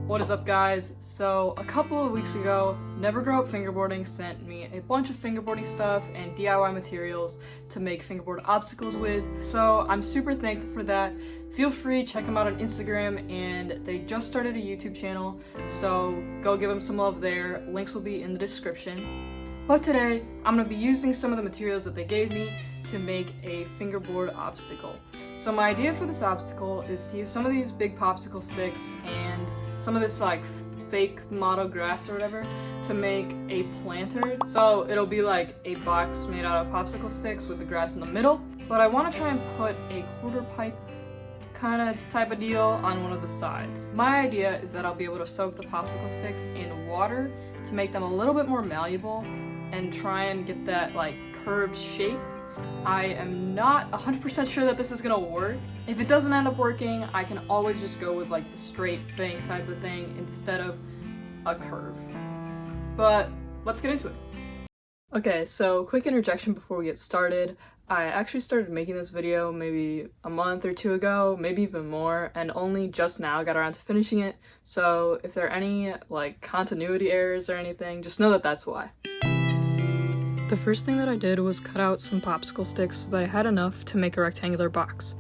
What is up, guys? So a couple of weeks ago, Never Grow Up Fingerboarding sent me a bunch of fingerboarding stuff and DIY materials to make fingerboard obstacles with, so I'm super thankful for that. Feel free, check them out on Instagram, and they just started a YouTube channel, so go give them some love there. Links will be in the description. But today, I'm going to be using some of the materials that they gave me to make a fingerboard obstacle. So my idea for this obstacle is to use some of these big popsicle sticks and some of this like fake motto grass or whatever to make a planter. So it'll be like a box made out of popsicle sticks with the grass in the middle, but I want to try and put a quarter pipe type of deal on one of the sides. My idea is that I'll be able to soak the popsicle sticks in water to make them a little bit more malleable and try and get that like curved shape. I am not 100% sure that this is gonna work. If it doesn't end up working, I can always just go with like the straight bank type of thing instead of a curve. But let's get into it. Okay, so quick interjection before we get started. I actually started making this video maybe a month or two ago, maybe even more, and only just now got around to finishing it. So if there are any like continuity errors or anything, just know that that's why. The first thing that I did was cut out some popsicle sticks so that I had enough to make a rectangular box.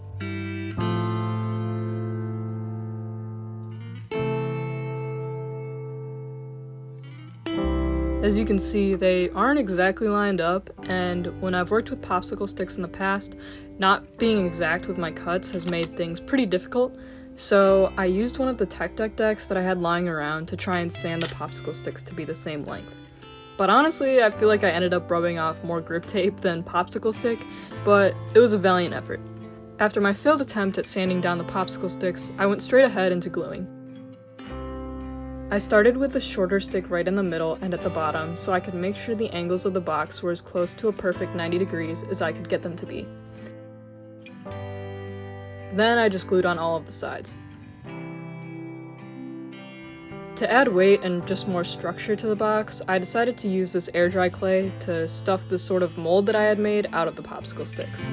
As you can see, they aren't exactly lined up, and when I've worked with popsicle sticks in the past, not being exact with my cuts has made things pretty difficult, so I used one of the Tech Deck decks that I had lying around to try and sand the popsicle sticks to be the same length. But honestly, I feel like I ended up rubbing off more grip tape than popsicle stick, but it was a valiant effort. After my failed attempt at sanding down the popsicle sticks, I went straight ahead into gluing. I started with the shorter stick right in the middle and at the bottom so I could make sure the angles of the box were as close to a perfect 90 degrees as I could get them to be. Then I just glued on all of the sides. To add weight and just more structure to the box, I decided to use this air dry clay to stuff the sort of mold that I had made out of the popsicle sticks.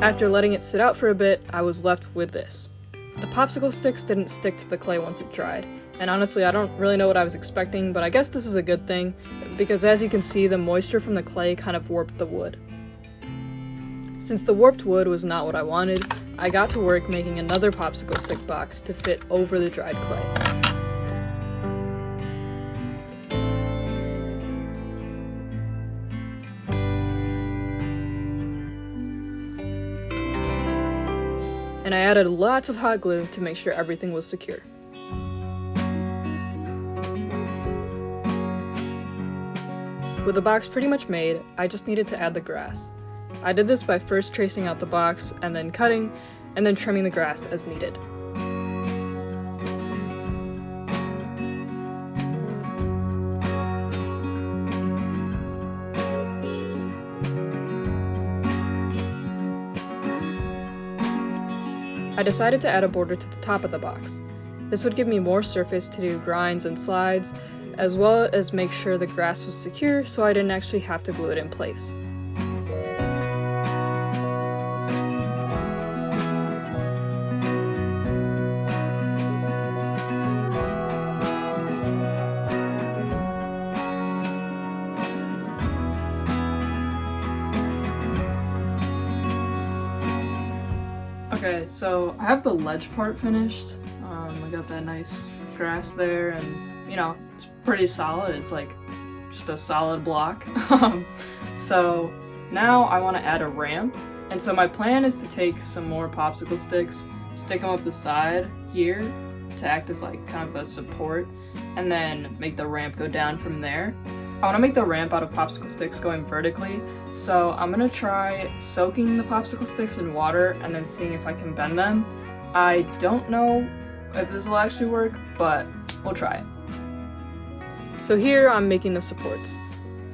After letting it sit out for a bit, I was left with this. The popsicle sticks didn't stick to the clay once it dried. And honestly, I don't really know what I was expecting, but I guess this is a good thing, because as you can see, the moisture from the clay kind of warped the wood. Since the warped wood was not what I wanted, I got to work making another popsicle stick box to fit over the dried clay. And I added lots of hot glue to make sure everything was secure. With the box pretty much made, I just needed to add the grass. I did this by first tracing out the box, and then cutting, and then trimming the grass as needed. I decided to add a border to the top of the box. This would give me more surface to do grinds and slides, as well as make sure the grass was secure so I didn't actually have to glue it in place. Okay, so I have the ledge part finished. I got that nice grass there, and you know, it's pretty solid. It's like just a solid block. So now I want to add a ramp, and so my plan is to take some more popsicle sticks, stick them up the side here to act as like kind of a support, and then make the ramp go down from there. I want to make the ramp out of popsicle sticks going vertically, so I'm going to try soaking the popsicle sticks in water and then seeing if I can bend them. I don't know if this will actually work, but we'll try it. So here I'm making the supports.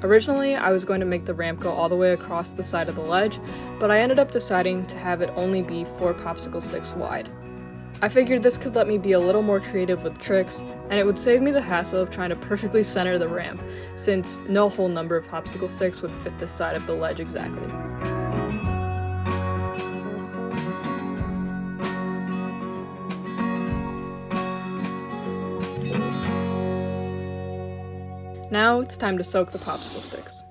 Originally, I was going to make the ramp go all the way across the side of the ledge, but I ended up deciding to have it only be 4 popsicle sticks wide. I figured this could let me be a little more creative with tricks, and it would save me the hassle of trying to perfectly center the ramp, since no whole number of popsicle sticks would fit this side of the ledge exactly. Now it's time to soak the popsicle sticks.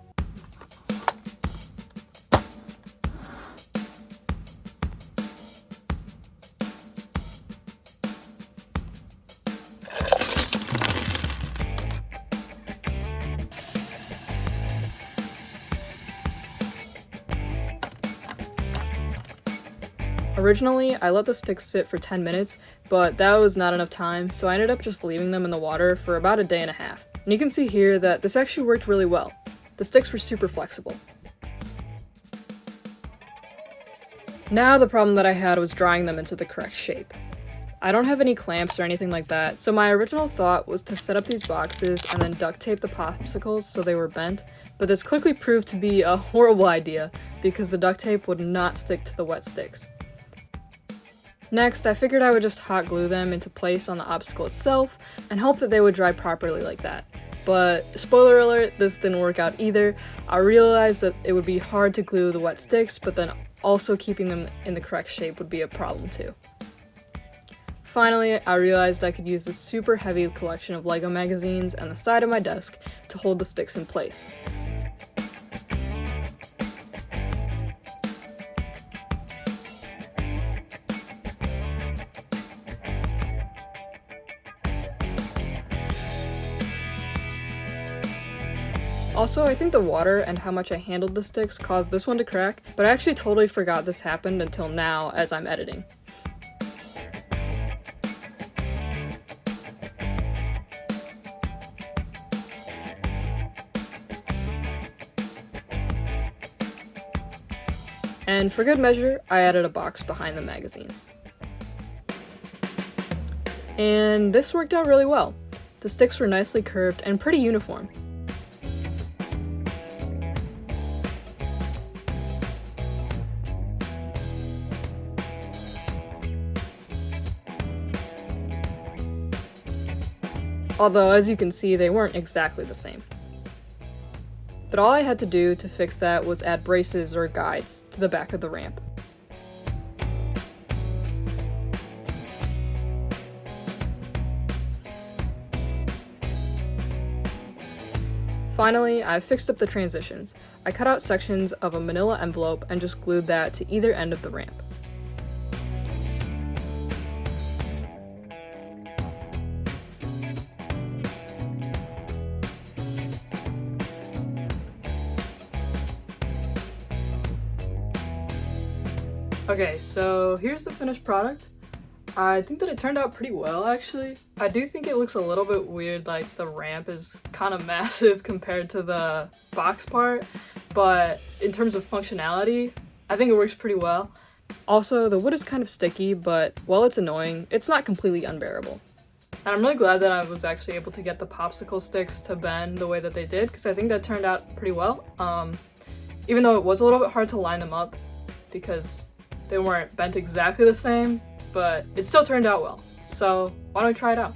Originally, I let the sticks sit for 10 minutes, but that was not enough time, so I ended up just leaving them in the water for about a day and a half. And you can see here that this actually worked really well. The sticks were super flexible. Now the problem that I had was drawing them into the correct shape. I don't have any clamps or anything like that, so my original thought was to set up these boxes and then duct tape the popsicles so they were bent, but this quickly proved to be a horrible idea because the duct tape would not stick to the wet sticks. Next, I figured I would just hot glue them into place on the obstacle itself and hope that they would dry properly like that. But spoiler alert, this didn't work out either. I realized that it would be hard to glue the wet sticks, but then also keeping them in the correct shape would be a problem too. Finally, I realized I could use this super heavy collection of Lego magazines and the side of my desk to hold the sticks in place. Also, I think the water and how much I handled the sticks caused this one to crack, but I actually totally forgot this happened until now as I'm editing. And for good measure, I added a box behind the magazines. And this worked out really well. The sticks were nicely curved and pretty uniform. Although, as you can see, they weren't exactly the same. But all I had to do to fix that was add braces or guides to the back of the ramp. Finally, I fixed up the transitions. I cut out sections of a manila envelope and just glued that to either end of the ramp. Okay, so here's the finished product. I think that it turned out pretty well, actually. I do think it looks a little bit weird, like the ramp is kind of massive compared to the box part, but in terms of functionality, I think it works pretty well. Also, the wood is kind of sticky, but while it's annoying, it's not completely unbearable. And I'm really glad that I was actually able to get the popsicle sticks to bend the way that they did, because I think that turned out pretty well. Even though it was a little bit hard to line them up, because they weren't bent exactly the same, but it still turned out well. So why don't we try it out?